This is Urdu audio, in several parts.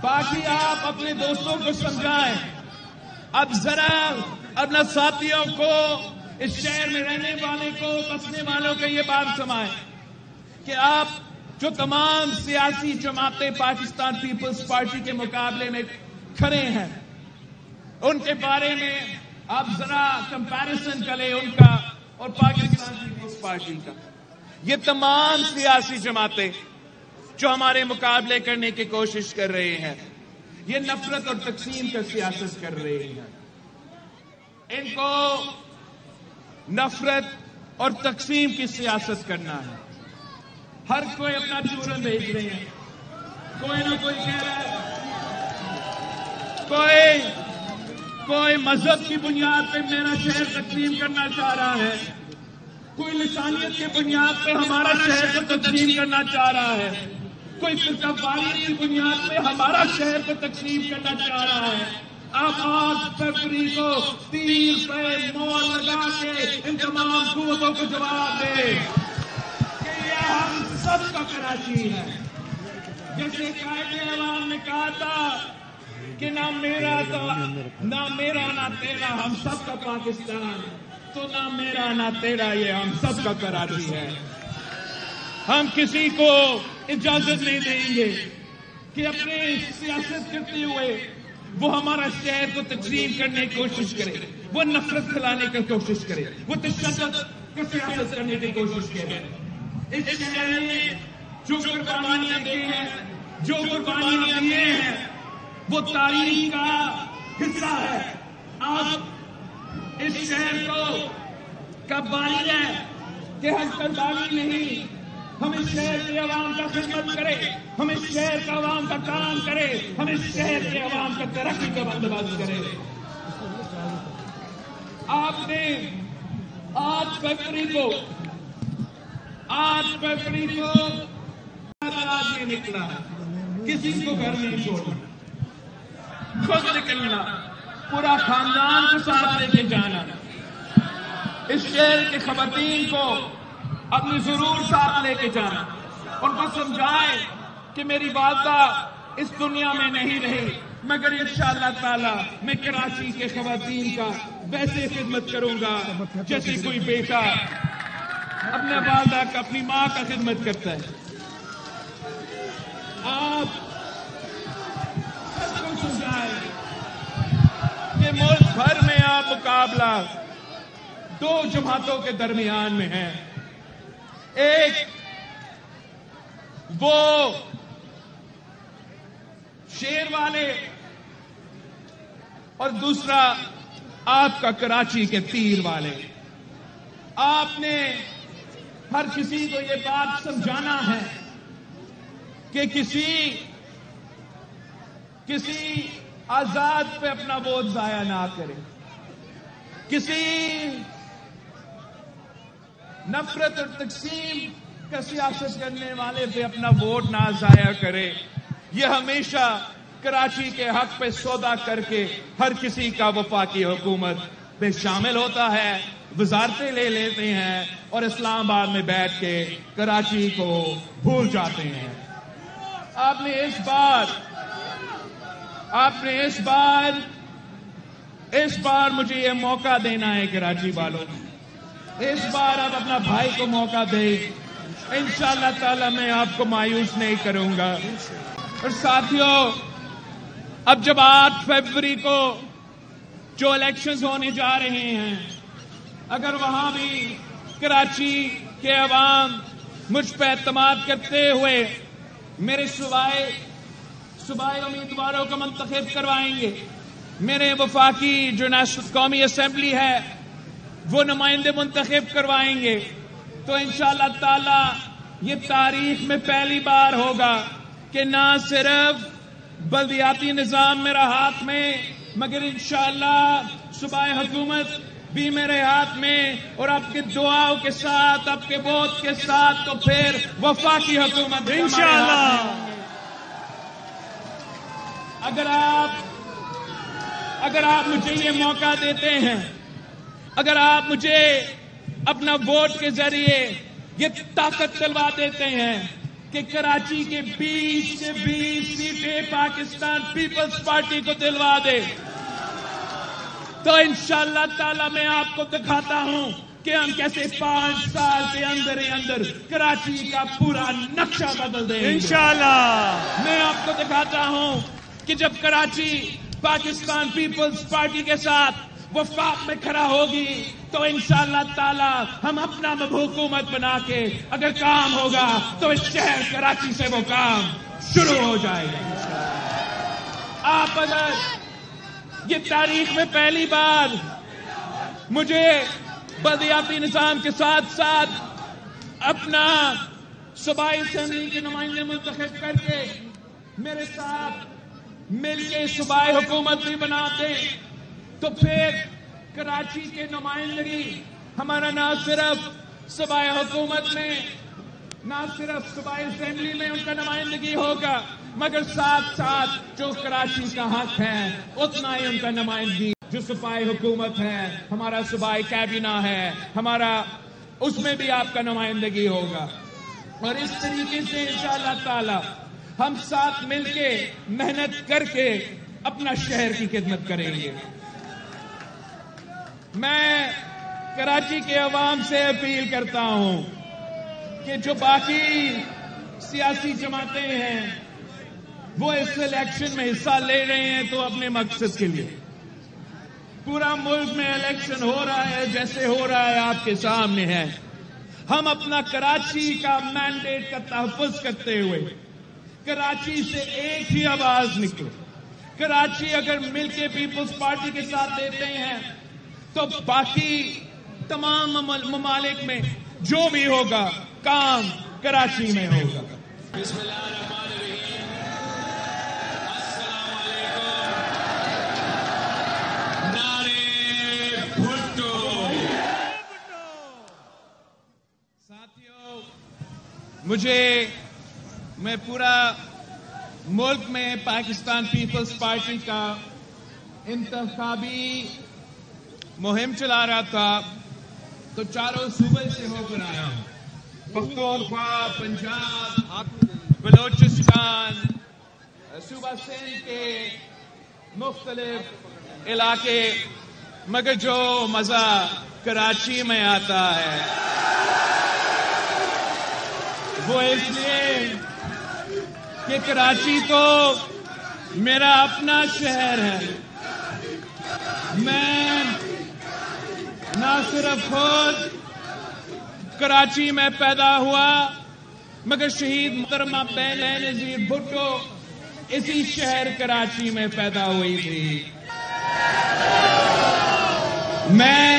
باقی آپ اپنے دوستوں کو سمجھائیں. اب ذرا اپنا ساتھیوں کو، اس شہر میں رہنے والے کو، بسنے والوں کو یہ بات سمجھائیں کہ آپ جو تمام سیاسی جماعتیں پاکستان پیپلز پارٹی کے مقابلے میں کھڑے ہیں، ان کے بارے میں آپ ذرا کمپیریزن کریں ان کا اور پاکستان پیپلز پارٹی کا. یہ تمام سیاسی جماعتیں جو ہمارے مقابلے کرنے کی کوشش کر رہے ہیں، یہ نفرت اور تقسیم کا سیاست کر رہے ہیں. ان کو نفرت اور تقسیم کی سیاست کرنا ہے. ہر کوئی اپنا چورن بھیج رہے ہیں. کوئی نہ کوئی کہہ رہا ہے، کوئی مذہب کی بنیاد پہ میرا شہر تقسیم کرنا چاہ رہا ہے، کوئی لسانیت کی بنیاد پہ ہمارا شہر کو تقسیم کرنا چاہ رہا ہے، کوئی فرقہ واریت کی بنیاد پہ ہمارا شہر کو تقسیم کرنا چاہ رہا ہے. آپ 8 فروری کو تیر پہ مور لگا کے ان تمام قوتوں کو جواب دیں کہ یہ ہم سب کا کراچی ہے. جیسے قائد عوام نے کہا تھا کہ نہ میرا نہ تیرا، ہم سب کا پاکستان، تو نہ میرا نہ تیرا، یہ ہم سب کا کراچی ہے. ہم کسی کو اجازت نہیں دیں گے کہ اپنے سیاست کرتے ہوئے وہ ہمارا شہر کو تقسیم کرنے کی کوشش کرے، وہ نفرت پھیلانے کی کوشش کرے، وہ تشدد کی سیاست کرنے کی کوشش کرے. اس شہر میں جو قربانیاں دی ہیں، جو قربانیاں دیے ہیں، وہ تاریخ کا حصہ ہے. آپ اس شہر کو کا بانی ہے کہ ہم قربانی نہیں، ہم اس شہر کے عوام کا خدمت کرے، ہم اس شہر کا عوام کا کام کرے، ہم اس شہر کے عوام کا ترقی کا بندوبست کرے. آپ نے 8 فروری کو آج یہ نکلا، کسی کو گھر نہیں چھوڑنا، خود نکلنا، پورا خاندان کو ساتھ لے کے جانا. اس شہر کے خواتین کو اپنی ضرور ساتھ لے کے جانا، ان کو سمجھائے کہ میری والدہ اس دنیا میں نہیں رہی، مگر انشاءاللہ تعالی میں کراچی کے خواتین کا ویسے خدمت کروں گا جیسے کوئی بیٹا اپنے والدہ کا، اپنی ماں کا خدمت کرتا ہے. آپ سب کو سمجھائیں کہ ملک بھر میں آپ مقابلہ 2 جماعتوں کے درمیان میں ہے. ایک وہ شیر والے اور دوسرا آپ کا کراچی کے تیر والے. آپ نے ہر کسی کو یہ بات سمجھانا ہے کہ کسی آزاد پہ اپنا ووٹ ضائع نہ کرے، کسی نفرت اور تقسیم کا سیاست کرنے والے پہ اپنا ووٹ نہ ضائع کرے. یہ ہمیشہ کراچی کے حق پہ سودا کر کے ہر کسی کا وفاقی حکومت میں شامل ہوتا ہے، وزارتیں لے لیتے ہیں اور اسلام آباد میں بیٹھ کے کراچی کو بھول جاتے ہیں. آپ نے اس بار مجھے یہ موقع دینا ہے کراچی والوں، اس بار آپ اپنا بھائی کو موقع دیں. انشاءاللہ تعالی میں آپ کو مایوس نہیں کروں گا. اور ساتھیوں، اب جب 8 فروری کو جو الیکشنز ہونے جا رہے ہیں، اگر وہاں بھی کراچی کے عوام مجھ پہ اعتماد کرتے ہوئے میرے صوبائی امیدواروں کو منتخب کروائیں گے، میرے وفاقی جو نیشنل قومی اسمبلی ہے وہ نمائندے منتخب کروائیں گے، تو انشاءاللہ تعالی یہ تاریخ میں پہلی بار ہوگا کہ نہ صرف بلدیاتی نظام میرا ہاتھ میں، مگر انشاءاللہ صوبائی حکومت بھی میرے ہاتھ میں، اور آپ کے دعاؤں کے ساتھ، آپ کے ووٹ کے ساتھ، تو پھر وفاقی حکومت انشاءاللہ. اگر آپ مجھے یہ موقع دیتے ہیں، اگر آپ مجھے اپنا ووٹ کے ذریعے یہ طاقت دلوا دیتے ہیں کہ کراچی کے 20 سے 20 سیٹیں پاکستان پیپلز پارٹی کو دلوا دے تو انشاءاللہ تعالی میں آپ کو دکھاتا ہوں کہ ہم کیسے 5 سال کے اندر ہی اندر کراچی کا پورا نقشہ بدل دیں گے انشاءاللہ. میں آپ کو دکھاتا ہوں کہ جب کراچی پاکستان پیپلز پارٹی کے ساتھ وفاق میں کھڑا ہوگی تو انشاءاللہ تعالی ہم اپنا حکومت بنا کے اگر کام ہوگا تو اس شہر کراچی سے وہ کام شروع ہو جائے گا. آپ اگر یہ تاریخ میں پہلی بار مجھے بلدیاتی نظام کے ساتھ ساتھ اپنا صوبائی اسمبلی کے نمائندے منتخب کر کے میرے ساتھ مل کے صوبائی حکومت بھی بناتے تو پھر کراچی کے نمائندگی ہمارا نہ صرف صوبائی حکومت میں نہ صرف صوبائی اسمبلی میں ان کا نمائندگی ہوگا مگر ساتھ ساتھ جو کراچی کا حق ہے اتنا ہی ان کا نمائندگی جو صوبائی حکومت ہے ہمارا صوبائی کابینہ ہے ہمارا اس میں بھی آپ کا نمائندگی ہوگا. اور اس طریقے سے انشاءاللہ تعالی ہم ساتھ مل کے محنت کر کے اپنا شہر کی خدمت کریں گے. میں کراچی کے عوام سے اپیل کرتا ہوں کہ جو باقی سیاسی جماعتیں ہیں وہ اس الیکشن میں حصہ لے رہے ہیں تو اپنے مقصد کے لیے. پورا ملک میں الیکشن ہو رہا ہے جیسے ہو رہا ہے آپ کے سامنے ہے. ہم اپنا کراچی کا مینڈیٹ کا تحفظ کرتے ہوئے کراچی سے ایک ہی آواز نکلے. کراچی اگر مل کے پیپلز پارٹی کے ساتھ دیتے ہیں تو باقی تمام ممالک میں جو بھی ہوگا کام کراچی میں ہوگا. بسم اللہ الرحمن الرحیم. السلام علیکم. نعرے بھٹو. ساتھیوں میں پورا ملک میں پاکستان پیپلز پارٹی کا انتخابی مہم چلا رہا تھا تو چاروں صوبے سے ہو کر آیا ہوں. پختونخوا، پنجاب، بلوچستان، صوبہ سندھ کے مختلف علاقے مگر جو مزہ کراچی میں آتا ہے وہ اس لیے کہ کراچی تو میرا اپنا شہر ہے. میں نہ صرف خود کراچی میں پیدا ہوا مگر شہید محترمہ بینظیر بھٹو اسی شہر کراچی میں پیدا ہوئی تھی. میں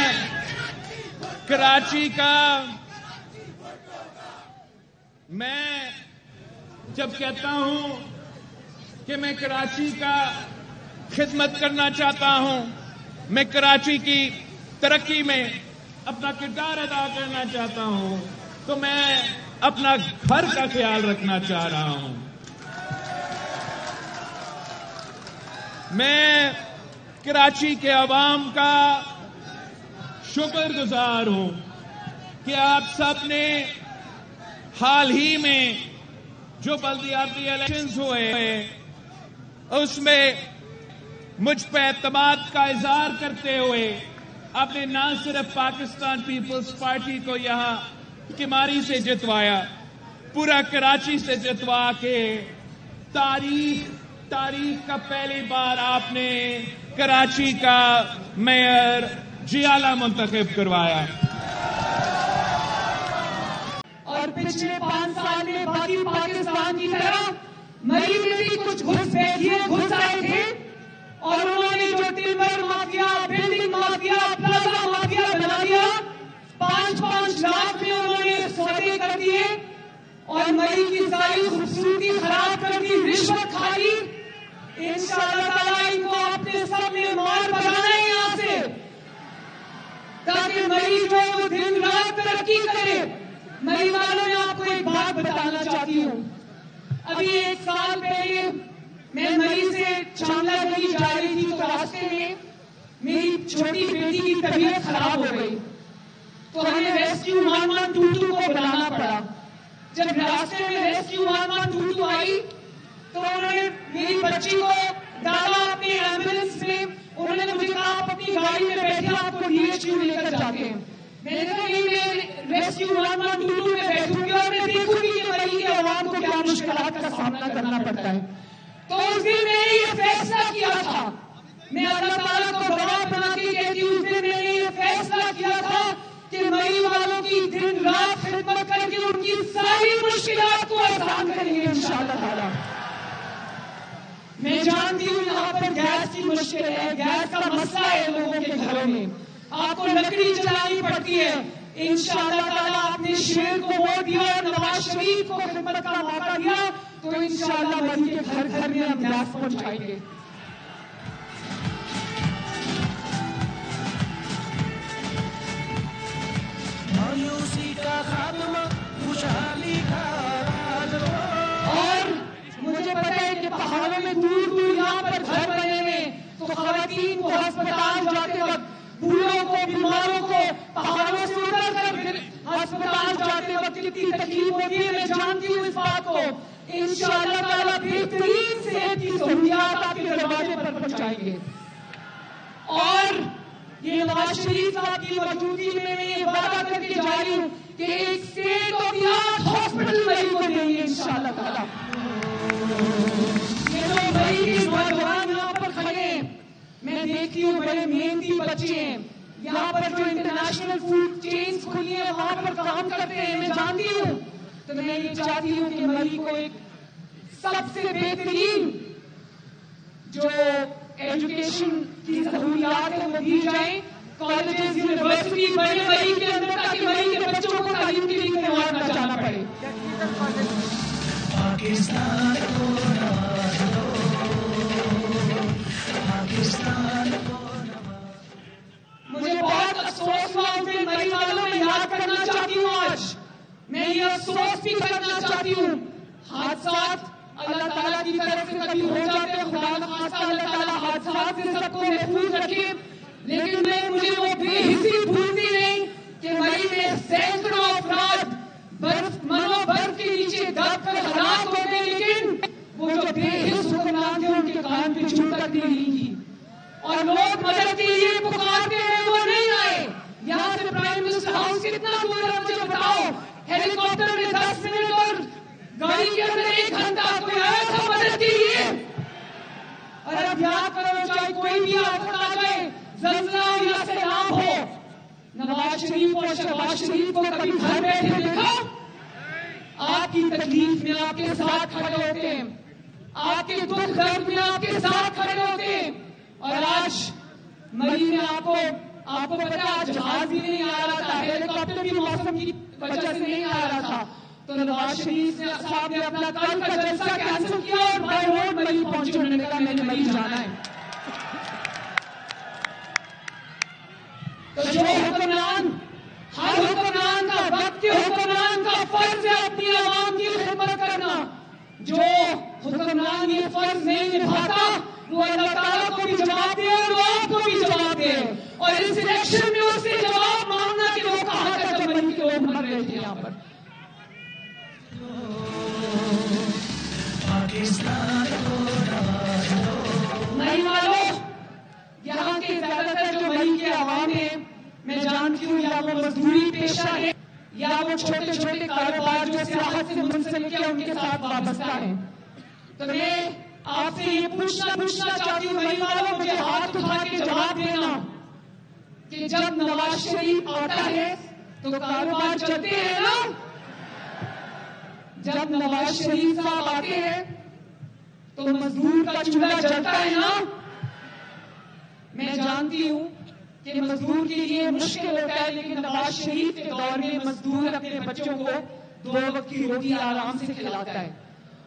کراچی کا میں جب کہتا ہوں کہ میں کراچی کا خدمت کرنا چاہتا ہوں میں کراچی کی ترقی میں اپنا کردار ادا کرنا چاہتا ہوں تو میں اپنا گھر کا خیال رکھنا چاہ رہا ہوں. میں کراچی کے عوام کا شکر گزار ہوں کہ آپ سب نے حال ہی میں جو بلدیاتی الیکشنز ہوئے اس میں مجھ پہ اعتماد کا اظہار کرتے ہوئے آپ نے نہ صرف پاکستان پیپلز پارٹی کو یہاں کماری سے جتوایا پورا کراچی سے جتوا کے تاریخ کا پہلی بار آپ نے کراچی کا میئر جیالہ منتخب کروایا. اور پچھلے 5 سال میں باقی پاکستان کی طرح مری میں بھی کچھ گھس آئے تھے اور انہوں نے جو timber mafia, building mafia, plaza mafia بنا دیا. 5-5 لاکھ میں انہوں نے سودے کر دیے اور مری کی ساری خوبصورتی خراب کر دی، رشوت کھا لی. انشاءاللہ تعالیٰ ان کو اپنے سب نے مار بجانا ہے یہاں سے تاکہ مری جو ہے وہ دن رات ترقی کرے. مری والوں میں آپ کو ایک بات بتانا چاہتی ہوں. ابھی 1 سال پہلے میں مری سے چاندلہ گلی جا رہی تھی تو راستے میں میری چھوٹی بیٹی کی طبیعت خراب ہو گئی تو ہمیں ریسکیو 112 کو بلانا پڑا. جب راستے میں ریسکیو 1122 آئی تو انہوں نے میری بچی کو ڈالا اپنی ایمبولینس میں. انہوں نے مجھے کہا آپ اپنی گاڑی میں بیٹھے آپ کو DHQ لے کر جاتے ہیں. میں نے کہا نہیں, میں ریسکیو 1122 میں بیٹھوں گی اور میں دیکھوں گی کہ مری کے عوام کو کیا مشکلات کا سامنا کرنا پڑتا ہے. تو اس دن میں نے یہ فیصلہ کیا تھا, میں اللہ تعالیٰ کو گواہ بنا کے کہتی ہوں, اس دن میں نے یہ فیصلہ کیا تھا کہ مری والوں کی دن رات خدمت کر کے ان کی ساری مشکلات کو آسان کریں گے انشاءاللہ تعالیٰ. میں جانتی ہوں یہاں پر گیس کی مشکل ہے, گیس کا مسئلہ ہے لوگوں کے گھروں میں, آپ کو لکڑی جلانی پڑتی ہے. انشاءاللہ تعالیٰ آپ نے شیر کو ووٹ دیا اور نواز شریف کو خدمت کا موقع دیا تو انشاءاللہ مری کے گھر گھر میں ہم گیس پہنچائیں گے. مایوسی کا خاتمہ, خوشحالی کا آغاز. اور مجھے پتا ہے کہ پہاڑوں میں دور دور یہاں پر گھر بنے ہوئے تو خواتین کو ہسپتال جاتے وقت, بوڑھوں کو, بیماروں کو پہاڑوں سے اتر کر ہسپتال جاتے وقت کتنی تکلیف ہوتی ہے. میں جانتی ہوں اس بات کو. انشاءاللہ تعالیٰ بہترین صحت کی سہولیات آپ کے دروازے پر پہنچائیں گے. اور یہ نواز شریف صاحب کی موجودگی میں میں یہ وعدہ کر کے جا رہی ہوں کہ ایک state of the art hospital Murree کو دیں گے انشاءاللہ تعالیٰ. یہ جو مری کے نوجوان یہاں پر کھڑے ہیں, میں دیکھتی ہوں بڑے محنتی بچے ہیں. یہاں پر جو انٹرنیشنل فوڈ چینز کھلی ہیں وہاں پر کام کرتے ہیں, میں جانتی ہوں. تو میں یہ چاہتی ہوں کہ مری کو ایک سب سے بہترین جو ایجوکیشن کی سہولیات ہیں وہ دی جائیں. کالجز, یونیورسٹی بڑے مری کے اندر, تاکہ مری کے بچوں کو تعلیم کے لیے کہیں اور نہ جانا پڑے. پاکستان کو نواز دو, پاکستان کو. مجھے بہت افسوس ہوا اس دن مری والوں میں یاد کرنا چاہتی ہوں. آج میں یہ افسوس بھی کرنا چاہتی ہوں, حادثات اللہ تعالیٰ کی طرف سے کبھی ہو جاتے ہیں, خدا نخواستہ اللہ تعالیٰ حادثات سے سب کو محفوظ رکھے. لیکن مجھے وہ بے حسی بھولتی نہیں کہ مری میں سینکڑوں افراد برف کے نیچے دب کر ہلاک ہو گئے, لیکن وہ جو بے حس حکمران تھے ان کے کان پہ چوٹ تک نہیں کی اور لوگ مدد کے لیے پکارتے ہیں وہ نہیں آئے. یہاں سے پرائم منسٹر ہاؤس کتنا دور ہے مجھے بتاؤ. ہیلی کاپٹر میں 10 منٹ اور گاڑی کے اندر 1 گھنٹہ کوئی آیا تھا مدد کے لیے. اور اب یاد کرو چاہے کوئی بھی آفت آ جائے, زلزلہ ہو یا سیلاب ہو, نواز شریف اور شہباز شریف کو کبھی گھر بیٹھے دیکھا؟ آپ کی تکلیف میں آپ کے ساتھ کھڑے ہوتے ہیں, آپ کے دکھ درد میں آپ کے ساتھ کھڑے ہوتے ہیں. اور آج مری میں آپ کو پتا آج جہاز بھی نہیں آ رہا تھا, ہیلی کاپٹر بھی موسم کی وجہ سے نہیں آ رہا تھا, تو نواز شریف صاحب نے اپنا کل کا جلسہ کینسل کیا اور بائی روڈ مری پہنچے. انہوں نے کہا میں نے مری جانا ہے. تو جو حکمران, ہر حکمران کا, وقت کے حکمران کا فرض ہے اپنی عوام کی خدمت کرنا. جو حکمران یہ فرض نہیں نبھاتا وہ اللہ تعالیٰ کو بھی جواب دے اور آپ کو بھی جواب دے. اور اس الیکشن میں اس سے جواب مانگنا کہ وہ کہاں تک جب مری کے لوگ مر رہے تھے یہاں پر. مری والوں, یہاں کے زیادہ تر جو مری کے عوام ہیں, میں جانتی ہوں یا وہ مزدوری پیشہ ہے یا وہ چھوٹے چھوٹے کاروبار جو سیاحت سے منسلک ہے ان کے ساتھ وابستہ ہیں. تو میں آپ سے یہ پوچھنا چاہتی ہوں مری والوں, مجھے ہاتھ اٹھا کے جواب دینا کہ جب نواز شریف آتا ہے تو کاروبار چلتے ہیں نا؟ جب نواز شریف صاحب آتے ہیں تو مزدور کا چولہا جلتا ہے نا؟ میں جانتی ہوں کہ مزدور کے لیے مشکل ہوتا ہے, لیکن نواز شریف کے دور میں مزدور اپنے بچوں کو 2 وقت کی روٹی آرام سے کھلاتا ہے.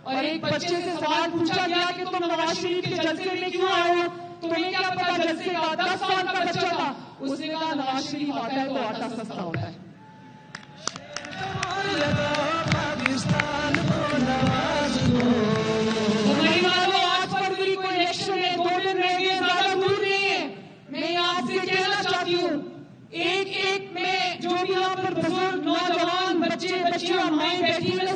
اور ایک بچے سے سوال پوچھا گیا کہ تم نواز شریف کے جلسے میں کیوں آئے ہو, تمہیں کیا پتا جلسے کا 10 سال کا بچہ تھا. اس نے کہا نواز شریف آتا ہے تو آٹا سستا ہوتا ہے. آج فروری کو الیکشن ہے, 2 دن رہ گئے, زیادہ دور نہیں ہے. میں آپ سے کہنا چاہتی ہوں ایک میں جو بھی یہاں پر بزرگ, نوجوان, بچے, بچیاں, مائیں بیٹھی ہیں,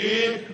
1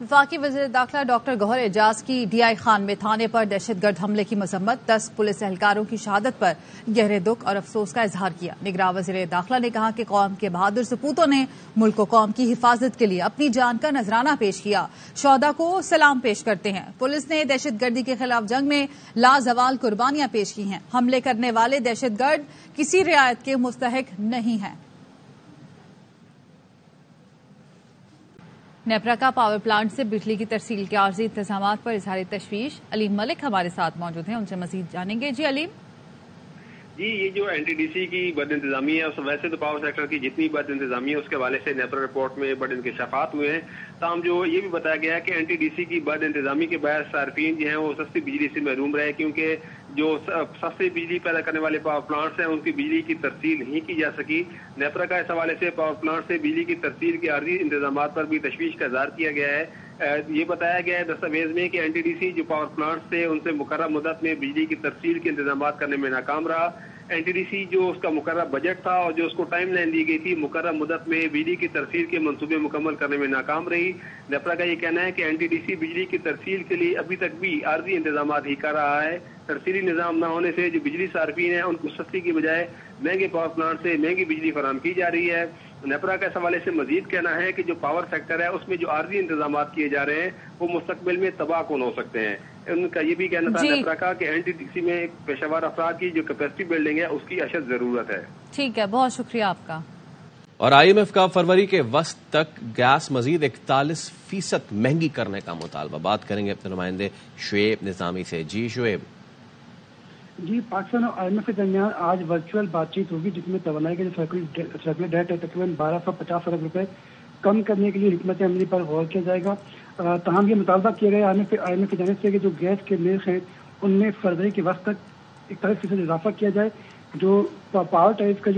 وفاقی وزیر داخلہ ڈاکٹر گوہر اعجاز کی ڈی آئی خان میں تھانے پر دہشت گرد حملے کی مذمت، 10 پولیس اہلکاروں کی شہادت پر گہرے دکھ اور افسوس کا اظہار کیا۔ نگراں وزیر داخلہ نے کہا کہ قوم کے بہادر سپوتوں نے ملک و قوم کی حفاظت کے لیے اپنی جان کا نذرانہ پیش کیا، شہداء کو سلام پیش کرتے ہیں۔ پولیس نے دہشت گردی کے خلاف جنگ میں لازوال قربانیاں پیش کی ہیں۔ حملے کرنے والے دہشت گرد کسی رعایت کے مستحق نہیں ہیں۔ نیپرا کا پاور پلانٹ سے بجلی کی ترسیل کے عارضی انتظامات پر اظہار تشویش، علیم ملک ہمارے ساتھ موجود ہیں، ان سے مزید جانیں گے۔ جی علیم۔ جی، یہ جو این ٹی ڈی سی کی بد انتظامی ہے، ویسے تو پاور سیکٹر کی جتنی بد انتظامی ہے اس کے حوالے سے نیپرا رپورٹ میں بڑے انکشافات ہوئے ہیں، تاہم جو یہ بھی بتایا گیا ہے کہ این ٹی ڈی سی کی بد انتظامی کے باعث صارفین جو ہیں وہ سستی بجلی سے محروم رہے، کیونکہ جو سستی بجلی پیدا کرنے والے پاور پلانٹس ہیں ان کی بجلی کی ترسیل نہیں کی جا سکی۔ نیپرا کا اس حوالے سے پاور پلانٹ سے بجلی کی ترسیل کے عارضی انتظامات پر بھی تشویش کا اظہار کیا گیا ہے۔ یہ بتایا گیا ہے دستاویز میں کہ این ٹی ڈی سی جو پاور پلانٹس تھے ان سے مقررہ مدت میں بجلی کی ترسیل کے انتظامات کرنے میں ناکام رہا۔ این ٹی ڈی سی جو اس کا مقررہ بجٹ تھا اور جو اس کو ٹائم لائن دی گئی تھی مقررہ مدت میں بجلی کی ترسیل کے منصوبے مکمل کرنے میں ناکام رہی۔ نیپرا کا یہ کہنا ہے کہ این ٹی ڈی سی بجلی کی ترسیل کے لیے ابھی تک بھی عارضی انتظامات ہی کر رہا ہے۔ ترسیلی نظام نہ ہونے سے جو بجلی صارفین ہیں ان کو سستی کی بجائے مہنگے پاور پلانٹ سے مہنگی بجلی فراہم کی جا رہی ہے۔ نیپرا کا اس حوالے سے مزید کہنا ہے کہ جو پاور سیکٹر ہے اس میں جو عارضی انتظامات کیے جا رہے ہیں وہ مستقبل میں تباہ کن ہو سکتے ہیں۔ ان کا یہ بھی کہنا تھا نیپرا کا کہ این ٹی ڈی سی میں ایک پیشہ ور افراد کی جو کیپیسٹی بلڈنگ ہے اس کی اشد ضرورت ہے۔ ٹھیک ہے، بہت شکریہ آپ کا۔ اور آئی ایم ایف کا فروری کے وسط تک گیس مزید 41% مہنگی کرنے کا مطالبہ۔ بات کریں گے اپنے نمائندے شعیب نظامی سے۔ جی شعیب۔ جی، پاکستان اور آئی ایم ایف کے درمیان آج ورچوئل بات چیت ہوگی جس میں توانائی کا جو سرکولر ڈیٹ ہے تقریباً 1250 ارب روپے کم کرنے کے لیے حکمت عملی پر غور کیا جائے گا۔ تاہم یہ مطالبہ کیا گیا آئی ایم ایف کی جانب سے کہ جو گیس کے نرخ ہیں ان میں فروری کے وقت تک 41% اضافہ کیا جائے۔ جو پاور ٹیرف کا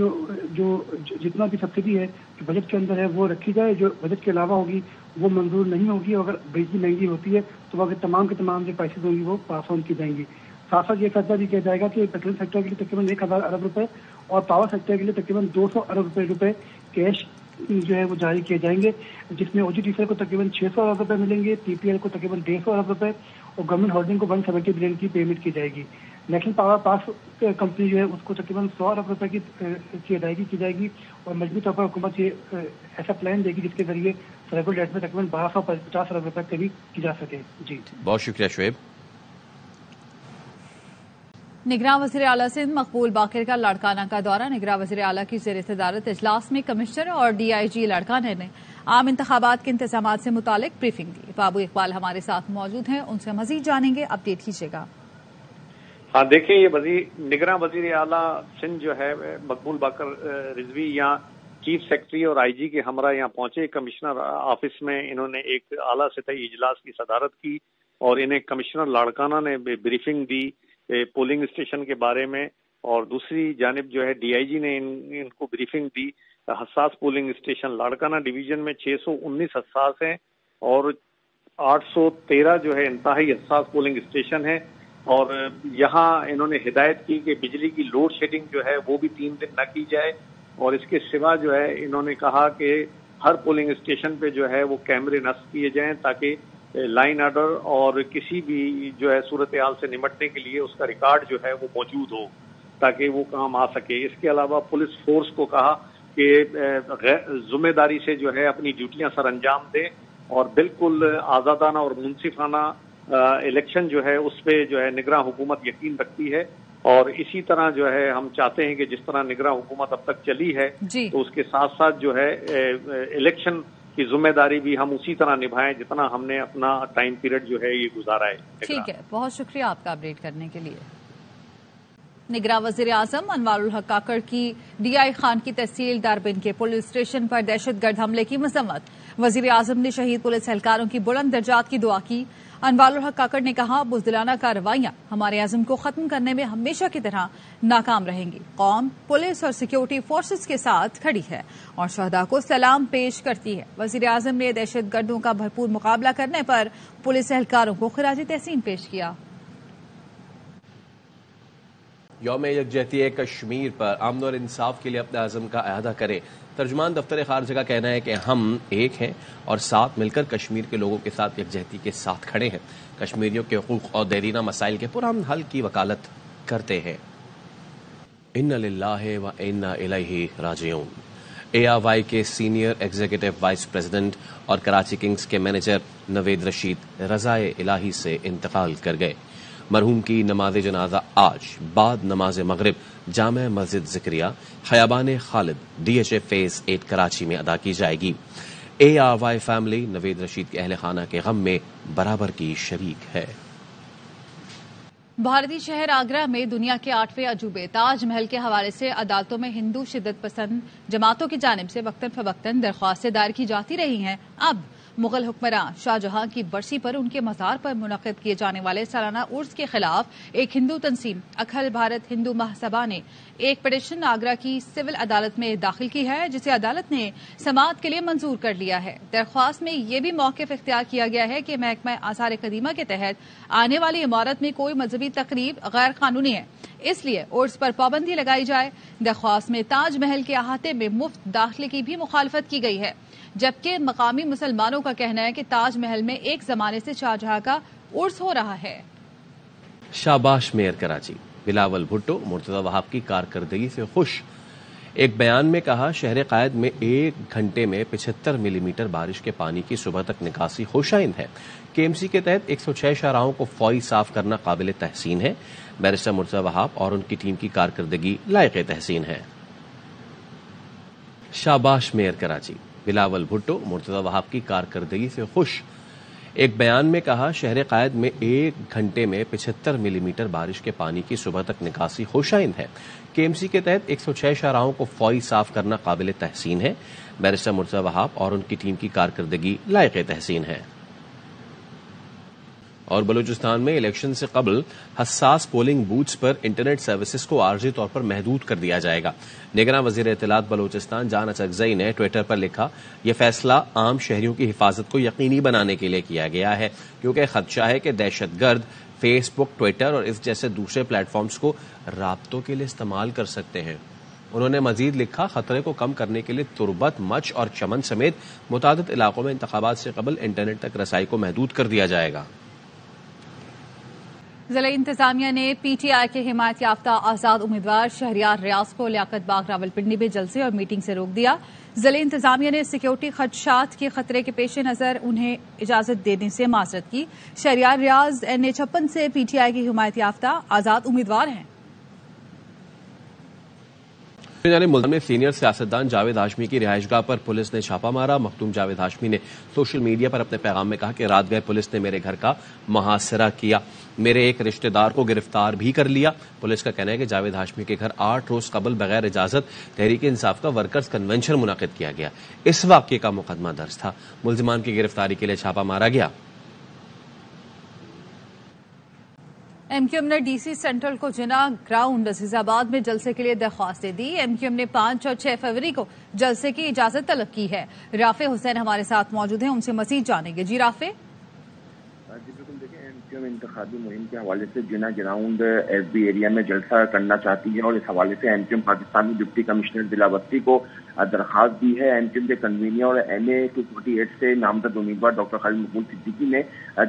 جو جتنا بھی سبسڈی ہے بجٹ کے اندر ہے وہ رکھی جائے، جو بجٹ کے علاوہ ہوگی وہ منظور نہیں ہوگی۔ اگر بجلی مہنگی ہوتی ہے تو وہ تمام کے تمام جو پیسے ہوں گی وہ پاس آن کی جائیں گی۔ ساتھ ساتھ یہ فیصلہ بھی کیا جائے گا کہ پیٹرول سیکٹر کے لیے تقریباً 1000 ارب روپے اور پاور سیکٹر کے لیے تقریباً 200 ارب روپے کیش جو ہے وہ جاری کیے جائیں گے، جس میں او جی ٹی سی کو تقریباً 600 ارب روپے ملیں گے، ٹی پی ایل کو تقریباً 150 ارب روپے اور گورنمنٹ ہولڈنگ کو 170 بلین کی پیمنٹ کی جائے گی۔ نیشنل پاور پاس کمپنی جو ہے اس کو تقریباً 100 ارب روپے کی ادائیگی کی جائے گی اور مجموعی طور پر حکومت یہ ایسا پلان دے گی جس کے ذریعے سرکل ڈیٹ میں تقریباً 1250 ارب روپے قریب کی جا سکے۔ جی بہت شکریہ شعیب۔ نگراں وزیر اعلیٰ سندھ مقبول باقر کا لاڑکانہ کا دورہ۔ نگراں وزیر اعلیٰ کی زیر صدارت اجلاس میں کمشنر اور ڈی آئی جی لاڑکانہ نے عام انتخابات کے انتظامات سے متعلق بریفنگ دی۔ بابو اقبال ہمارے ساتھ موجود ہیں، ان سے مزید جانیں گے، اپڈیٹ کیجیے گا۔ ہاں دیکھیں، یہ نگراں وزیر اعلیٰ سندھ جو ہے مقبول باقر رضوی یہاں چیف سیکرٹری اور آئی جی کے ہمراہ یہاں پہنچے۔ کمشنر آفس میں انہوں نے ایک اعلیٰ سطحی اجلاس کی صدارت کی اور انہیں کمشنر لاڑکانہ نے بریفنگ دی پولنگ اسٹیشن کے بارے میں، اور دوسری جانب جو ہے ڈی آئی جی نے ان کو بریفنگ دی۔ حساس پولنگ اسٹیشن لاڑکانہ ڈویژن میں 619 حساس ہیں اور 813 جو ہے انتہائی حساس پولنگ اسٹیشن ہے، اور یہاں انہوں نے ہدایت کی کہ بجلی کی لوڈ شیڈنگ جو ہے وہ بھی 3 دن نہ کی جائے، اور اس کے سوا جو ہے انہوں نے کہا کہ ہر پولنگ اسٹیشن پہ جو ہے وہ کیمرے نصب کیے جائیں تاکہ لائن آرڈر اور کسی بھی جو ہے صورتحال سے نمٹنے کے لیے اس کا ریکارڈ جو ہے وہ موجود ہو تاکہ وہ کام آ سکے۔ اس کے علاوہ پولیس فورس کو کہا کہ ذمہ داری سے جو ہے اپنی ڈیوٹیاں سر انجام دے اور بالکل آزادانہ اور منصفانہ الیکشن جو ہے اس پہ جو ہے نگراں حکومت یقین رکھتی ہے، اور اسی طرح جو ہے ہم چاہتے ہیں کہ جس طرح نگراں حکومت اب تک چلی ہے تو اس کے ساتھ ساتھ جو ہے الیکشن کی ذمہ داری بھی ہم اسی طرح نبھائیں جتنا ہم نے اپنا ٹائم پیریڈ جو ہے یہ گزارا ہے۔ ٹھیک ہے، بہت شکریہ آپ کا اپڈیٹ کرنے کے لیے۔ نگراں وزیر اعظم انوار الحق کاکڑ کی ڈی آئی خان کی تحصیل ڈاربن کے پولیس اسٹیشن پر دہشت گرد حملے کی مذمت۔ وزیر اعظم نے شہید پولیس اہلکاروں کی بلند درجات کی دعا کی۔ انوار الحق کاکڑ نے کہا، بزدلانہ کارروائیاں ہمارے عزم کو ختم کرنے میں ہمیشہ کی طرح ناکام رہیں گی۔ قوم پولیس اور سیکیورٹی فورسز کے ساتھ کھڑی ہے اور شہداء کو سلام پیش کرتی ہے۔ وزیر اعظم نے دہشت گردوں کا بھرپور مقابلہ کرنے پر پولیس اہلکاروں کو خراج تحسین پیش کیا۔ یوم یکجہتی کشمیر پر امن اور انصاف کے لیے اپنے عزم کا اعادہ کریں ترجمان دفتر خارجہ کا کہنا ہے کہ ہم ایک ہیں اور ساتھ مل کر کشمیر کے لوگوں کے ساتھ یکجہتی کے ساتھ کھڑے ہیں. کشمیریوں کے حقوق اور دیرینہ مسائل کے پرامن حل کی وکالت کرتے ہیں. انا للہ و انا الیہ راجعون. ARY کے سینئر ایگزیکٹو وائس پریزیڈنٹ اور کراچی کنگز کے مینیجر نوید رشید رضائے الہی سے انتقال کر گئے. مرحوم کی نماز جنازہ آج بعد نماز مغرب جامع مسجد ذکریہ خیابان خالد DHA فیز 8 کراچی میں ادا کی جائے گی. ARY فیملی نوید رشید کے اہل خانہ کے غم میں برابر کی شریک ہے. بھارتی شہر آگرہ میں دنیا کے 8ویں عجوبے تاج محل کے حوالے سے عدالتوں میں ہندو شدت پسند جماعتوں کی جانب سے وقتاً فوقتاً درخواستیں دائر کی جاتی رہی ہیں. اب مغل حکمراں شاہ جہاں کی برسی پر ان کے مزار پر منعقد کیے جانے والے سالانہ عرس کے خلاف ایک ہندو تنظیم اکھل بھارت ہندو مہاسبھا نے ایک پٹیشن آگرہ کی سول عدالت میں داخل کی ہے، جسے عدالت نے سماعت کے لیے منظور کر لیا ہے. درخواست میں یہ بھی موقف اختیار کیا گیا ہے کہ محکمہ آثار قدیمہ کے تحت آنے والی عمارت میں کوئی مذہبی تقریب غیر قانونی ہے، اس لیے عرس پر پابندی لگائی جائے. درخواست میں تاج محل کے احاطے میں مفت داخلے کی بھی مخالفت کی گئی ہے، جبکہ مقامی مسلمانوں کا کہنا ہے کہ تاج محل میں ایک زمانے سے شاہ جہاں کا عرس ہو رہا ہے. شاباش میئر کراچی بلاول بھٹو مرتضی وہاب کی کارکردگی سے خوش. ایک بیان میں کہا شہر قائد میں 1 گھنٹے میں 75 ملی میٹر بارش کے پانی کی صبح تک نکاسی خوشائند ہے. KMC کے تحت 106 شاہراہوں کو فوری صاف کرنا قابل تحسین ہے. بیرسٹر مرتضی وہاب اور ان کی ٹیم کی کارکردگی لائق تحسین ہے. شاباش میئر کراچی بلاول بھٹو مرتضی وہاب کی کارکردگی سے خوش. ایک بیان میں کہا شہر قائد میں 1 گھنٹے میں 75 ملی میٹر بارش کے پانی کی صبح تک نکاسی خوشائند ہے. KMC کے تحت 106 شاہراہوں کو فوری صاف کرنا قابل تحسین ہے. بیرسٹر مرتضی وہاب اور ان کی ٹیم کی کارکردگی لائق تحسین ہے. اور بلوچستان میں الیکشن سے قبل حساس پولنگ بوتھس پر انٹرنیٹ سروسز کو عارضی طور پر محدود کر دیا جائے گا. نگراں وزیر اطلاعات بلوچستان جان اچکزئی نے ٹویٹر پر لکھا یہ فیصلہ عام شہریوں کی حفاظت کو یقینی بنانے کے لیے کیا گیا ہے، کیونکہ خدشہ ہے کہ دہشت گرد فیس بک، ٹویٹر اور اس جیسے دوسرے پلیٹ فارمز کو رابطوں کے لیے استعمال کر سکتے ہیں. انہوں نے مزید لکھا خطرے کو کم کرنے کے لیے تربت، مچ اور چمن سمیت متعدد علاقوں میں انتخابات سے قبل انٹرنیٹ تک رسائی کو محدود کر دیا جائے گا. ضلع انتظامیہ نے PTI کے حمایت یافتہ آزاد امیدوار شہریار ریاض کو لیاقت باغ راولپنڈی میں جلسے اور میٹنگ سے روک دیا. ضلع انتظامیہ نے سیکیورٹی خدشات کے خطرے کے پیش نظر انہیں اجازت دینے سے معذرت کی. شہریار ریاض NA56 سے PTI کی حمایت یافتہ آزاد امیدوار ہیں. ملتان میں سینئر سیاستدان جاوید ہاشمی کی رہائش گاہ پر پولیس نے چھاپا مارا. مختوم جاوید ہاشمی نے سوشل میڈیا پر اپنے پیغام میں کہا کہ رات گئے پولیس نے میرے گھر کا محاصرہ کیا، میرے ایک رشتہ دار کو گرفتار بھی کر لیا. پولیس کا کہنا ہے کہ جاوید ہاشمی کے گھر 8 روز قبل بغیر اجازت تحریک انصاف کا ورکرز کنونشن منعقد کیا گیا. اس واقعے کا مقدمہ درج تھا. ملزمان کی گرفتاری کے لیے چھاپا مارا گیا. MQM نے DC سینٹرل کو جناح گراؤنڈ عزیز آباد میں جلسے کے لیے درخواستیں دی. MQM نے 5 اور 6 فروری کو جلسے کی اجازت طلب کی ہے. رافع حسین ہمارے ساتھ موجود ہیں، ان سے مزید جانیں گے. جی رافع. جی بالکل، دیکھیں MQM انتخابی مہم کے حوالے سے جناح گراؤنڈ FB ایریا میں جلسہ کرنا چاہتی ہے اور اس حوالے سے MQM پاکستانی ڈپٹی کمشنر ضلع بستی کو درخواست دی ہے. MQM کے کنوینر اور NA 248 سے نامزد امیدوار ڈاکٹر خالد مقبول صدیقی نے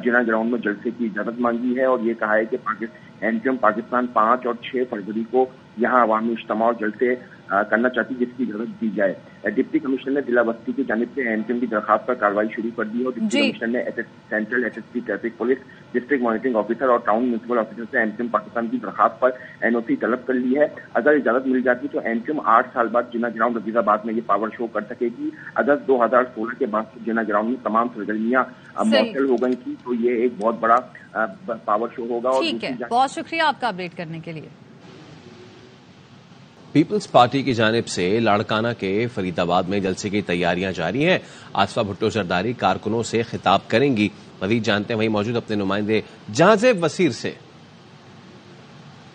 جناح گراؤنڈ میں جلسے کی اجازت مانگی ہے اور یہ کہا ہے کہ MQM پاکستان 5 اور 6 فروری کو یہاں عوامی اجتماع اور جلسے کرنا چاہتی ہے، جس کی اجازت دی جائے. ڈپٹی کمشنر نے ضلع بستی کی جانب سے MQM کی درخواست پر کارروائی شروع کر دی اور ڈپٹی کمشنر نے central SSP traffic police, district monitoring officer اور ٹاؤن میونسپل آفیسر سے MQM پاکستان کی درخواست پر NOC طلب کر لی ہے. اگر اجازت مل جاتی تو MQM 8 سال بعد جناح گراؤنڈ عزیز آباد میں یہ پاور شو کر سکے گی. اگست 2016 کے بعد جناح گراؤنڈ میں تمام سرگرمیاں معطل ہو گئی تھی، تو یہ ایک بہت بڑا پاور شو ہوگا. ٹھیک ہے، بہت شکریہ آپ کا اپڈیٹ کرنے کے لیے. پیپلز پارٹی کی جانب سے لاڑکانہ کے فرید آباد میں جلسے کی تیاریاں جاری ہیں. آصفہ بھٹو زرداری کارکنوں سے خطاب کریں گی. مزید جانتے ہیں وہیں موجود اپنے نمائندے جہاں سے وسیر سے.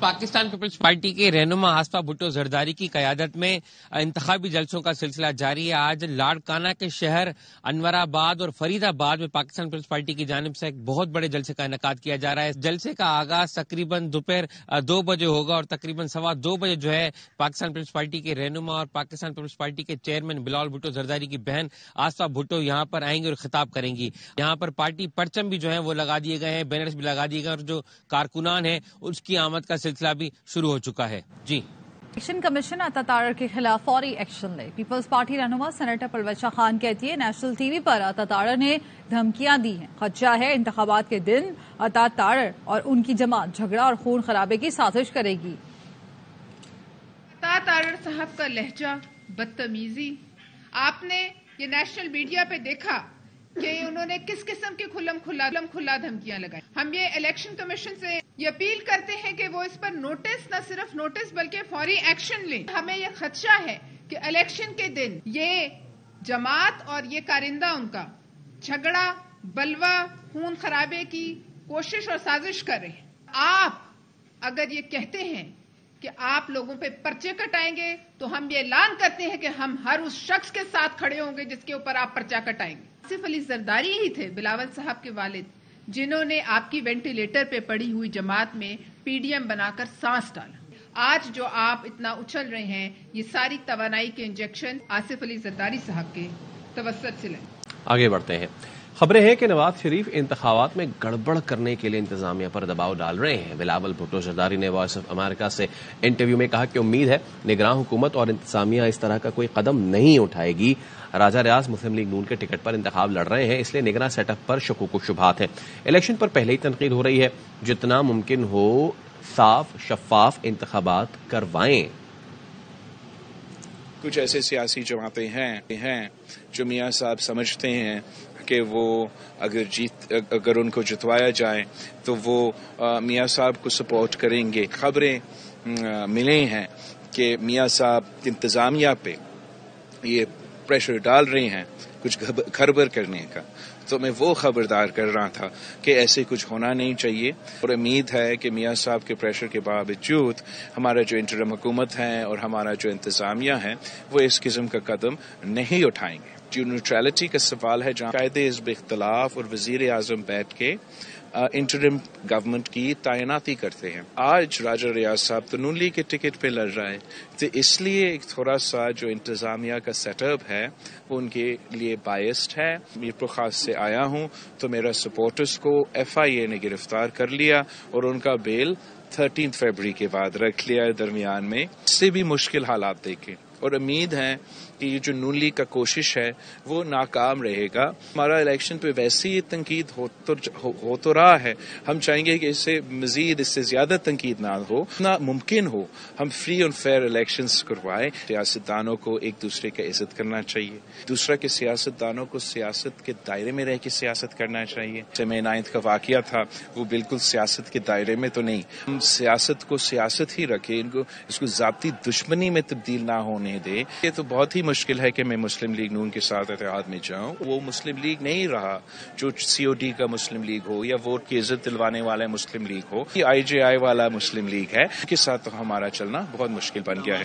پاکستان پیپلز پارٹی کے رہنما آصفہ بھٹو زرداری کی قیادت میں انتخابی جلسوں کا سلسلہ جاری ہے. آج لاڑکانہ کے شہر انور آباد اور فرید آباد میں پاکستان پیپلز پارٹی کی جانب سے ایک بہت بڑے جلسے کا انعقاد کیا جا رہا ہے. جلسے کا آغاز تقریباً دوپہر 2 بجے ہوگا اور تقریباً 2:15 بجے جو ہے پاکستان پیپلز پارٹی کے رہنما اور پاکستان پیپلز پارٹی کے چیئرمین بلال بھٹو زرداری کی بہن آصفہ بھٹو یہاں پر آئیں گے اور خطاب کریں گی. یہاں پر پارٹی پرچم بھی جو ہے وہ لگا دیے گئے ہیں, بینرز بھی لگا دیے گئے اور جو کارکنان ہیں اس کی آمد کا سلسلہ بھی شروع ہو چکا ہے. جی, الیکشن کمیشن عطا تارڑ کے خلاف فوری ایکشن لے. پیپلز پارٹی رہنما سینیٹر پرویز خان کہتی ہے نیشنل ٹی وی پر عطا تارڑ نے دھمکیاں دی ہیں. خدشہ ہے انتخابات کے دن عطا تارڑ اور ان کی جماعت جھگڑا اور خون خرابے کی سازش کرے گی. عطا تارڑ صاحب کا لہجہ, بدتمیزی, آپ نے یہ نیشنل میڈیا پہ دیکھا کہ انہوں نے کس قسم کی کھلم کھلا دھمکیاں لگائی. ہم یہ الیکشن کمیشن سے یہ اپیل کرتے ہیں کہ وہ اس پر نوٹس, نہ صرف نوٹس بلکہ فوری ایکشن لیں. ہمیں یہ خدشہ ہے کہ الیکشن کے دن یہ جماعت اور یہ کارندہ ان کا جھگڑا, بلوا, خون خرابے کی کوشش اور سازش کر رہے ہیں. آپ اگر یہ کہتے ہیں کہ آپ لوگوں پہ پرچے کٹائیں گے تو ہم یہ اعلان کرتے ہیں کہ ہم ہر اس شخص کے ساتھ کھڑے ہوں گے جس کے اوپر آپ پرچہ کٹائیں گے. آصف علی زرداری ہی تھے, بلاول صاحب کے والد, جنہوں نے آپ کی وینٹیلیٹر پہ پڑی ہوئی جماعت میں پی ڈی ایم بنا کر سانس ڈالا. آج جو آپ اتنا اچھل رہے ہیں یہ ساری توانائی کے انجیکشن آصف علی زرداری صاحب کے توسط سے لیں. آگے بڑھتے ہیں. خبریں ہیں کہ نواز شریف انتخابات میں گڑبڑ کرنے کے لیے انتظامیہ پر دباؤ ڈال رہے ہیں. بلاول بھٹو زرداری نے وائس آف امریکہ سے انٹرویو میں کہا کہ امید ہے نگراں حکومت اور انتظامیہ اس طرح کا کوئی قدم نہیں اٹھائے گی. راجہ ریاض مسلم لیگ نون کے ٹکٹ پر انتخاب لڑ رہے ہیں, اس لیے نگراں سیٹ اپ پر شکوک و شبہات ہیں. الیکشن پر پہلے ہی تنقید ہو رہی ہے, جتنا ممکن ہو صاف شفاف انتخابات کروائیں. کچھ ایسے سیاسی جماعتیں ہیں جو میاں صاحب سمجھتے ہیں کہ وہ اگر ان کو جتوایا جائے تو وہ میاں صاحب کو سپورٹ کریں گے. خبریں ملے ہیں کہ میاں صاحب انتظامیہ پہ یہ پریشر ڈال رہے ہیں کچھ گھربر کرنے کا, تو میں وہ خبردار کر رہا تھا کہ ایسے کچھ ہونا نہیں چاہیے. اور امید ہے کہ میاں صاحب کے پریشر کے باوجود ہمارا جو انٹرم حکومت ہے اور ہمارا جو انتظامیہ ہے وہ اس قسم کا قدم نہیں اٹھائیں گے. جو نیوٹرلٹی کا سوال ہے, جہاں قائد حزب اختلاف اور وزیر اعظم بیٹھ کے انٹرم گورنمنٹ کی تعیناتی کرتے ہیں. آج راجہ ریاض صاحب تو نون لیگ کے ٹکٹ پہ لڑ رہا ہے, تو اس لیے ایک تھوڑا سا جو انتظامیہ کا سیٹ اپ ہے وہ ان کے لیے بائسڈ ہے. میرپور خاص سے آیا ہوں تو میرا سپورٹرز کو FIA نے گرفتار کر لیا اور ان کا بیل 13 فروری کے بعد رکھ لیا درمیان میں. اس سے بھی مشکل حالات دیکھیں اور امید ہے کہ یہ جو نون لیگ کا کوشش ہے وہ ناکام رہے گا. ہمارا الیکشن پہ ویسے ہی تنقید ہو تو رہا ہے, ہم چاہیں گے کہ اس سے زیادہ تنقید نہ ہو, اتنا ممکن ہو ہم فری اور فیئر الیکشنز کروائیں. سیاستدانوں کو ایک دوسرے کا عزت کرنا چاہیے, دوسرا کے سیاستدانوں کو سیاست کے دائرے میں رہ کے سیاست کرنا چاہیے. میں 9 کا واقعہ تھا وہ بالکل سیاست کے دائرے میں تو نہیں, ہم سیاست کو سیاست ہی رکھیں, اس کو ذاتی دشمنی میں تبدیل نہ ہونے دیں. یہ تو بہت ہی مشکل ہے کہ میں مسلم لیگ نون کے ساتھ اتحاد میں جاؤں. وہ مسلم لیگ نہیں رہا جو COD کا مسلم لیگ ہو یا ووٹ کی عزت دلوانے والا مسلم لیگ ہو, یہ IJI والا مسلم لیگ ہے, کے ساتھ تو ہمارا چلنا بہت مشکل بن گیا ہے.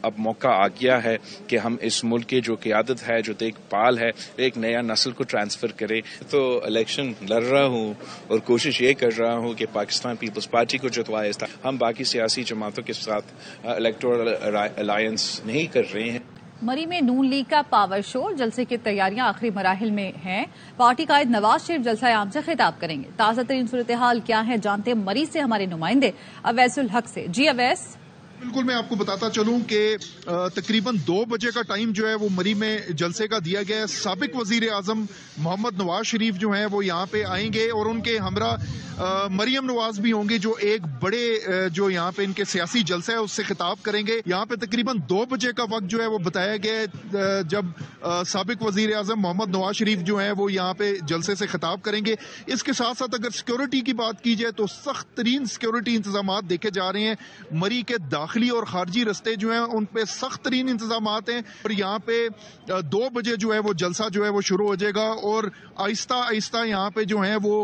اب موقع آ گیا ہے کہ ہم اس ملک کی جو قیادت ہے, جو دیکھ بھال ہے, ایک نیا نسل کو ٹرانسفر کرے. تو الیکشن لڑ رہا ہوں اور کوشش یہ کر رہا ہوں کہ پاکستان پیپلز پارٹی کو جتوایا. ہم باقی سیاسی جماعتوں کے ساتھ الیکٹورل الائنس نہیں کر رہے ہیں. مری میں نون لیگ کا پاور شو, جلسے کی تیاریاں آخری مراحل میں ہیں. پارٹی قائد نواز شریف جلسہ عام سے خطاب کریں گے. تازہ ترین صورتحال کیا ہے جانتے ہیں مری سے ہمارے نمائندے اویس الحق سے. جی اویس. بالکل, میں آپ کو بتاتا چلوں کہ تقریباً 2 بجے کا ٹائم جو ہے وہ مری میں جلسے کا دیا گیا ہے. سابق وزیر اعظم محمد نواز شریف جو ہیں وہ یہاں پہ آئیں گے اور ان کے ہمراہ مریم نواز بھی ہوں گے, جو ایک بڑے جو یہاں پہ ان کے سیاسی جلسہ ہے اس سے خطاب کریں گے. یہاں پہ تقریباً 2 بجے کا وقت جو ہے وہ بتایا گیا ہے جب سابق وزیر اعظم محمد نواز شریف جو ہیں وہ یہاں پہ جلسے سے خطاب کریں گے. اس کے ساتھ ساتھ اگر سیکورٹی کی بات کی جائے تو سخت ترین سیکورٹی انتظامات دیکھے جا رہے ہیں. مری کے داخلی اور خارجی رستے جو ہیں ان پہ سخت ترین انتظامات ہیں, اور یہاں پہ 2 بجے جو ہے وہ جلسہ جو ہے وہ شروع ہو جائے گا اور آہستہ آہستہ یہاں پہ جو ہیں وہ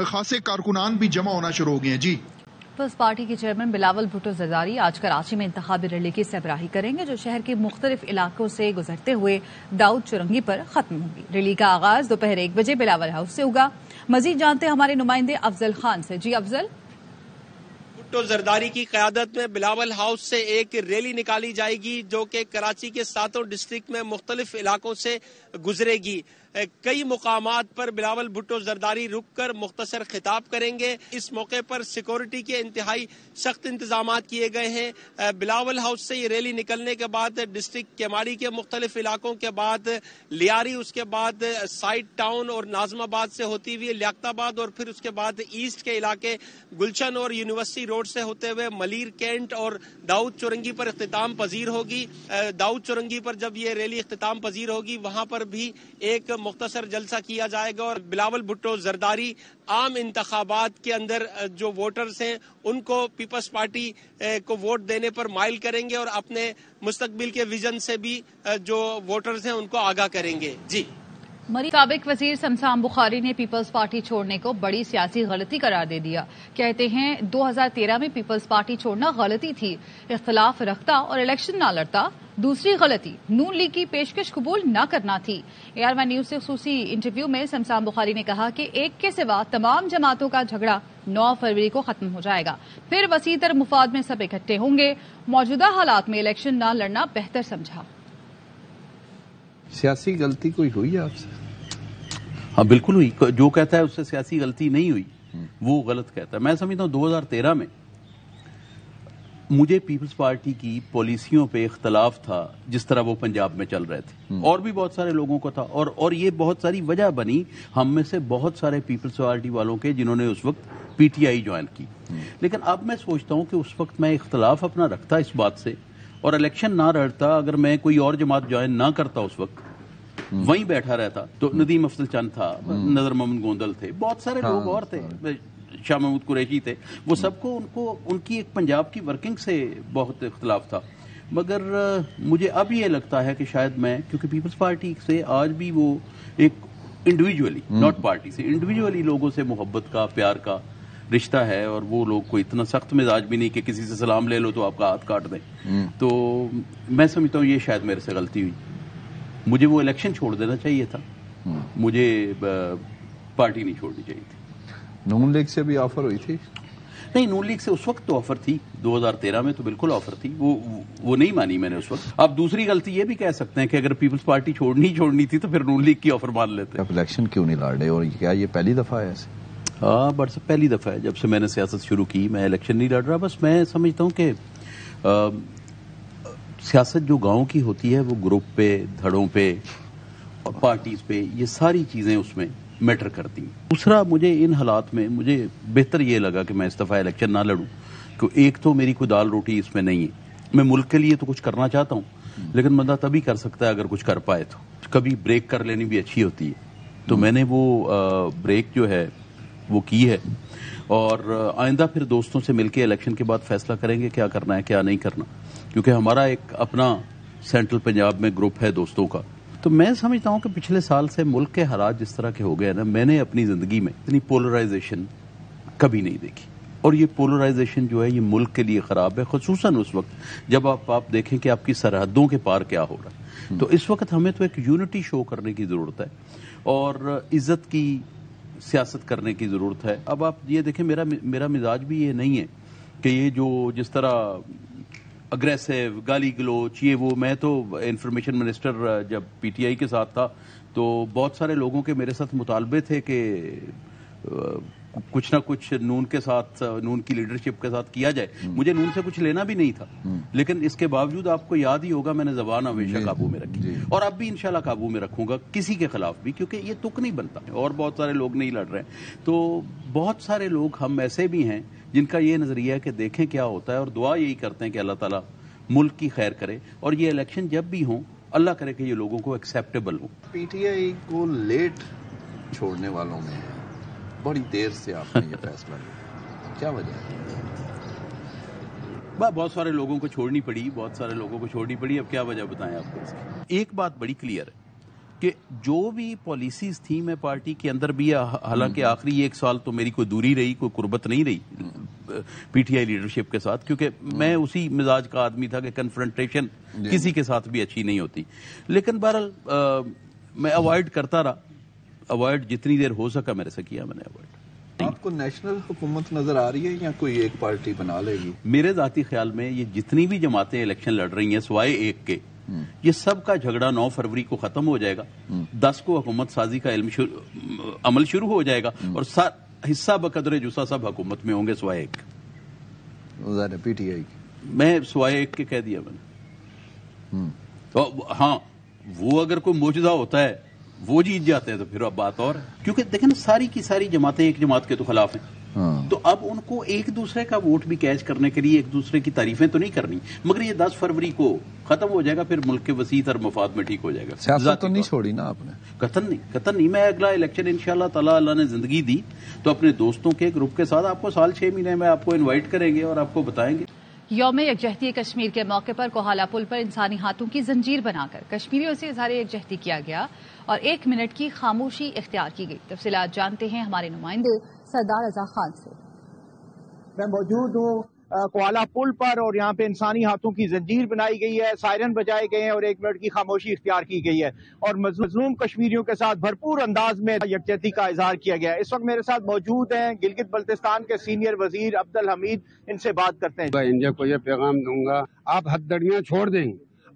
خاصے کارکنان بھی جمع ہونا شروع ہو گئے ہیں. جی پیپلز پارٹی کے چیئرمین بلاول بھٹو زرداری آج کراچی میں انتخابی ریلی کی سربراہی کریں گے جو شہر کے مختلف علاقوں سے گزرتے ہوئے داؤد چورنگی پر ختم ہوگی۔ ریلی کا آغاز دوپہر 1 بجے بلاول ہاؤس سے ہوگا۔ مزید جانتے ہیں ہمارے نمائندے افضل خان سے۔ جی افضل۔ بھٹو زرداری کی قیادت میں بلاول ہاؤس سے ایک ریلی نکالی جائے گی جو کہ کراچی کے 7 ڈسٹرکٹ میں مختلف علاقوں سے گزرے گی۔ کئی مقامات پر بلاول بھٹو زرداری رک کر مختصر خطاب کریں گے۔ اس موقع پر سیکورٹی کے انتہائی سخت انتظامات کیے گئے ہیں۔ بلاول ہاؤس سے یہ ریلی نکلنے کے بعد ڈسٹرکٹ کیماڑی کے مختلف علاقوں کے بعد لیاری، اس کے بعد سائٹ ٹاؤن اور ناظم آباد سے ہوتی ہوئی لیاقت آباد اور پھر اس کے بعد ایسٹ کے علاقے گلشن اور یونیورسٹی روڈ سے ہوتے ہوئے ملیر کینٹ اور داؤد چورنگی پر اختتام پذیر ہوگی۔ داؤد چورنگی پر جب یہ ریلی اختتام پذیر ہوگی وہاں پر بھی ایک مختصر جلسہ کیا جائے گا اور بلاول بھٹو زرداری عام انتخابات کے اندر جو ووٹرز ہیں ان کو پیپلز پارٹی کو ووٹ دینے پر مائل کریں گے اور اپنے مستقبل کے ویژن سے بھی جو ووٹرز ہیں ان کو آگاہ کریں گے۔ جی سابق وزیر سمسام بخاری نے پیپلز پارٹی چھوڑنے کو بڑی سیاسی غلطی قرار دے دیا۔ کہتے ہیں 2013 میں پیپلز پارٹی چھوڑنا غلطی تھی، اختلاف رکھتا اور الیکشن نہ لڑتا۔ دوسری غلطی نون لیگ کی پیشکش قبول نہ کرنا تھی۔ AR1 نیوز سے خصوصی انٹرویو میں سمسام بخاری نے کہا کہ ایک کے سوا تمام جماعتوں کا جھگڑا 9 فروری کو ختم ہو جائے گا، پھر وسیع تر مفاد میں سب اکٹھے ہوں گے۔ موجودہ حالات میں الیکشن نہ لڑنا بہتر سمجھا۔ سیاسی غلطی کوئی ہوئی ہے آپ سے؟ ہاں بالکل ہوئی۔ جو کہتا ہے اس سے سیاسی غلطی نہیں ہوئی وہ غلط کہتا ہے۔ میں سمجھتا ہوں 2013 میں مجھے پیپلز پارٹی کی پالیسیوں پہ اختلاف تھا جس طرح وہ پنجاب میں چل رہے تھے، اور بھی بہت سارے لوگوں کو تھا، اور یہ بہت ساری وجہ بنی ہم میں سے بہت سارے پیپلز پارٹی والوں کے جنہوں نے اس وقت PTI جوائن کی۔ لیکن اب میں سوچتا ہوں کہ اس وقت میں اختلاف اپنا رکھتا اس بات سے اور الیکشن نہ لڑتا، اگر میں کوئی اور جماعت جوائن نہ کرتا اس وقت وہیں بیٹھا رہتا تو ندیم افضل چند تھا، نظر محمد گوندل تھے، بہت سارے لوگ اور تھے، شاہ محمود قریشی تھے، وہ سب کو ان کی ایک پنجاب کی ورکنگ سے بہت اختلاف تھا۔ مگر مجھے اب یہ لگتا ہے کہ شاید میں، کیونکہ پیپلز پارٹی سے آج بھی وہ ایک انڈیویجولی ناٹ پارٹی سے انڈیویجولی لوگوں سے محبت کا پیار کا رشتہ ہے، اور وہ لوگ کوئی اتنا سخت مزاج بھی نہیں کہ کسی سے سلام لے لو تو آپ کا ہاتھ کاٹ دیں۔ تو میں سمجھتا ہوں یہ شاید میرے سے غلطی ہوئی، مجھے وہ الیکشن چھوڑ دینا چاہیے تھا، مجھے پارٹی نہیں چھوڑنی چاہیے تھی۔ نون لیگ سے بھی آفر ہوئی تھی؟ نہیں، نون لیگ سے اس وقت تو آفر تھی، 2013 میں تو بالکل آفر تھی، وہ نہیں مانی میں نے اس وقت۔ اب دوسری غلطی یہ بھی کہہ سکتے ہیں کہ اگر پیپلز پارٹی چھوڑنی تھی تو پھر نون لیگ کی آفر مان لیتے۔ اب الیکشن کیوں نہیں لڑ رہے، اور کیا یہ پہلی دفعہ ہے ایسے؟ ہاں بٹ پہلی دفعہ ہے جب سے میں نے سیاست شروع کی میں الیکشن نہیں لڑ رہا۔ بس میں سمجھتا ہوں کہ سیاست جو گاؤں کی ہوتی ہے وہ گروپ پہ، دھڑوں پہ، پارٹیز پہ، یہ ساری چیزیں اس میں میٹر کرتی ہیں۔ دوسرا، مجھے ان حالات میں مجھے بہتر یہ لگا کہ میں اس دفعہ الیکشن نہ لڑوں، کہ ایک تو میری کوئی دال روٹی اس میں نہیں ہے، میں ملک کے لیے تو کچھ کرنا چاہتا ہوں لیکن بندہ تبھی کر سکتا ہے اگر کچھ کر پائے، تو کبھی بریک کر لینی بھی اچھی ہوتی ہے، تو میں نے وہ بریک جو ہے وہ کی ہے، اور آئندہ پھر دوستوں سے مل کے الیکشن کے بعد فیصلہ کریں گے کیا کرنا ہے کیا نہیں کرنا، کیونکہ ہمارا ایک اپنا سینٹرل پنجاب میں گروپ ہے دوستوں کا۔ تو میں سمجھتا ہوں کہ پچھلے سال سے ملک کے حالات جس طرح کے ہو گئے نا، میں نے اپنی زندگی میں اتنی پولرائزیشن کبھی نہیں دیکھی، اور یہ پولرائزیشن جو ہے یہ ملک کے لیے خراب ہے، خصوصاً اس وقت جب آپ دیکھیں کہ آپ کی سرحدوں کے پار کیا ہو رہا ہے۔ تو اس وقت ہمیں تو ایک یونٹی شو کرنے کی ضرورت ہے اور عزت کی سیاست کرنے کی ضرورت ہے۔ اب آپ یہ دیکھیں، میرا مزاج بھی یہ نہیں ہے کہ یہ جو جس طرح اگریسو گالی گلوچ یہ وہ، میں تو انفارمیشن منسٹر جب PTI کے ساتھ تھا تو بہت سارے لوگوں کے میرے ساتھ مطالبے تھے کہ کچھ نہ کچھ نون کے ساتھ، نون کی لیڈرشپ کے ساتھ کیا جائے۔ مجھے نون سے کچھ لینا بھی نہیں تھا، لیکن اس کے باوجود آپ کو یاد ہی ہوگا میں نے زبان ہمیشہ قابو میں رکھی، اور اب بھی انشاءاللہ قابو میں رکھوں گا کسی کے خلاف بھی، کیونکہ یہ تک نہیں بنتا، اور بہت سارے لوگ نہیں لڑ رہے ہیں۔ تو بہت سارے لوگ ہم ایسے بھی ہیں جن کا یہ نظریہ ہے کہ دیکھیں کیا ہوتا ہے، اور دعا یہی کرتے ہیں کہ اللہ تعالیٰ ملک کی خیر کرے، اور یہ الیکشن جب بھی ہوں اللہ کرے کہ یہ لوگوں کو ایکسیپٹیبل ہو۔ PTI کو لیٹ چھوڑنے والوں میں بڑی دیر سے آپ نے یہ فیصلہ لیا، کیا وجہ ہے؟ بہت سارے لوگوں کو چھوڑنی پڑی، اب کیا وجہ بتائیں آپ کو اس کی؟ ایک بات بڑی کلیئر ہے کہ جو بھی پالیسیز تھیں میں پارٹی کے اندر بھی، حالانکہ آخری 1 سال تو میری کوئی دوری رہی، کوئی قربت نہیں رہی پی ٹی آئی لیڈرشپ کے ساتھ، کیونکہ میں اسی مزاج کا آدمی تھا کہ کنفرنٹیشن کسی کے ساتھ بھی اچھی نہیں ہوتی. لیکن بہرحال میں اوائڈ کرتا رہا، اوائڈ جتنی دیر ہو سکا میرے سے کیا میں نے اوائڈ. آپ کو نیشنل حکومت نظر آ رہی ہے یا کوئی ایک پارٹی بنا لے گی؟ میرے ذاتی خیال میں یہ جتنی بھی جماعتیں الیکشن لڑ رہی ہیں سوائے ایک کے، یہ سب کا جھگڑا 9 فروری کو ختم ہو جائے گا. 10 کو حکومت سازی کا عمل شروع ہو جائے گا اور حصہ بقدر جسا سب حکومت میں ہوں گے سوائے ایک. پی ٹی آئی میں سوائے ایک کے کہہ دیا میں نے. ہاں وہ اگر کوئی معجزہ ہوتا ہے وہ جیت جاتے ہیں تو پھر اب بات اور ہے، کیونکہ دیکھیں نا ساری کی ساری جماعتیں ایک جماعت کے تو خلاف ہیں. تو اب ان کو ایک دوسرے کا ووٹ بھی کیچ کرنے کے لیے ایک دوسرے کی تعریفیں تو نہیں کرنی، مگر یہ 10 فروری کو ختم ہو جائے گا، پھر ملک کے وسیع تر مفاد میں ٹھیک ہو جائے گا. سیاست تو نہیں چھوڑی نا آپ نے؟ قطن نہیں. میں اگلا الیکشن انشاءاللہ تعالی اللہ نے زندگی دی تو اپنے دوستوں کے گروپ کے ساتھ آپ کو سال 6 مہینے میں آپ کو انوائٹ کریں گے اور آپ کو بتائیں گے. یوم یکجہتی کشمیر کے موقع پر کوہالہ پل پر انسانی ہاتھوں کی زنجیر بنا کر کشمیریوں سے اظہار یکجہتی کیا گیا اور 1 منٹ کی خاموشی اختیار کی گئی. تفصیلات جانتے ہیں ہمارے نمائندے سردار رضا خان سے. میں موجود ہوں کوالہ پل پر اور یہاں پہ انسانی ہاتھوں کی زنجیر بنائی گئی ہے، سائرن بجائے گئے ہیں اور 1 منٹ کی خاموشی اختیار کی گئی ہے اور مظلوم کشمیریوں کے ساتھ بھرپور انداز میں یکجہتی کا اظہار کیا گیا ہے. اس وقت میرے ساتھ موجود ہیں گلگت بلتستان کے سینئر وزیر عبدالحمید، ان سے بات کرتے ہیں. انڈیا کو یہ پیغام دوں گا، آپ ہتھیلیاں چھوڑ دیں،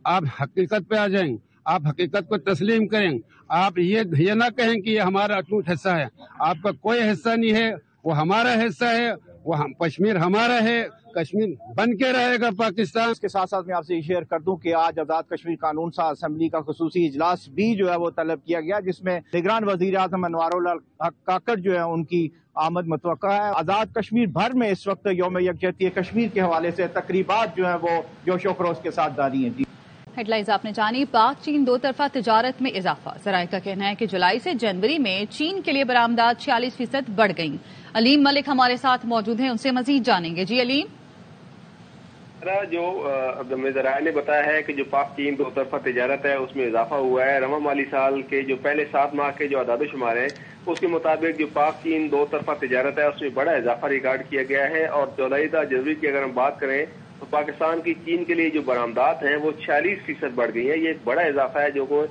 آپ حقیقت پہ آ جائیں، آپ حقیقت کو تسلیم کریں. آپ یہ نہ کہیں کہ یہ ہمارا اٹوٹ حصہ ہے، آپ کا کوئی حصہ نہیں ہے، وہ ہمارا حصہ ہے، وہ کشمیر ہمارا ہے، کشمیر بن کے رہے گا پاکستان. اس کے ساتھ ساتھ میں آپ سے یہ شیئر کر دوں کہ آج آزاد کشمیر قانون ساز اسمبلی کا خصوصی اجلاس بھی جو ہے وہ طلب کیا گیا، جس میں نگران وزیر اعظم انوار الحق کاکڑ جو ہے ان کی آمد متوقع ہے. آزاد کشمیر بھر میں اس وقت یوم یکجہتی کشمیر کے حوالے سے تقریبات جو ہیں وہ جوش و خروش کے ساتھ جاری ہیں. ہیڈ لائنز آپ نے جانی. پاک چین 2 طرفہ تجارت میں اضافہ. ذرائع کا کہنا ہے کہ جولائی سے جنوری میں چین کے لیے برآمدات 46% بڑھ گئیں. علیم ملک ہمارے ساتھ موجود ہیں، ان سے مزید جانیں گے. جی علیم. جو ذرائع نے بتایا ہے کہ جو پاک چین 2 طرفہ تجارت ہے اس میں اضافہ ہوا ہے. رواں مالی سال کے جو پہلے 7 ماہ کے جو اعداد و شمار ہیں اس کے مطابق جو پاک چین 2 طرفہ تجارت ہے اس میں بڑا اضافہ ریکارڈ کیا گیا ہے اور جولائی تا جنوری کی اگر ہم بات کریں تو پاکستان کی چین کے لیے جو برآمدات ہیں وہ 46% بڑھ گئی ہیں. یہ ایک بڑا اضافہ ہے جو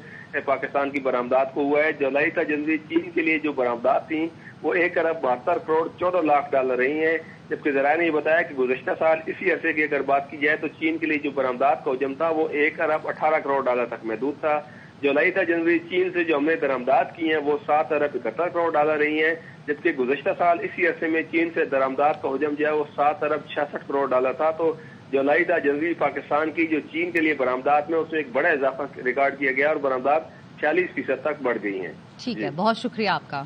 پاکستان کی برآمدات کو ہوا ہے. جولائی تا جنوری چین کے لیے جو برآمدات تھیں وہ 1 ارب 72 کروڑ 14 لاکھ ڈالر رہی ہیں، جبکہ ذرائع نے یہ بتایا کہ گزشتہ سال اسی عرصے کی اگر بات کی جائے تو چین کے لیے جو برآمدات کا حجم تھا وہ 1 ارب 18 کروڑ ڈالر تک محدود تھا. جولائی تا جنوری چین سے جو ہم نے درآمدات کی ہیں وہ 7 ارب 71 کروڑ ڈالر رہی ہیں، جبکہ گزشتہ سال اسی عرصے میں چین سے درآمدات کا حجم جو ہے وہ 7 ارب 66 کروڑ ڈالر تھا. تو جولائی تا جنوری پاکستان کی جو چین کے لیے برآمدات میں اس میں ایک بڑا اضافہ ریکارڈ کیا گیا اور برآمدات 40% تک بڑھ گئی ہیں. ٹھیک ہے، بہت شکریہ آپ کا.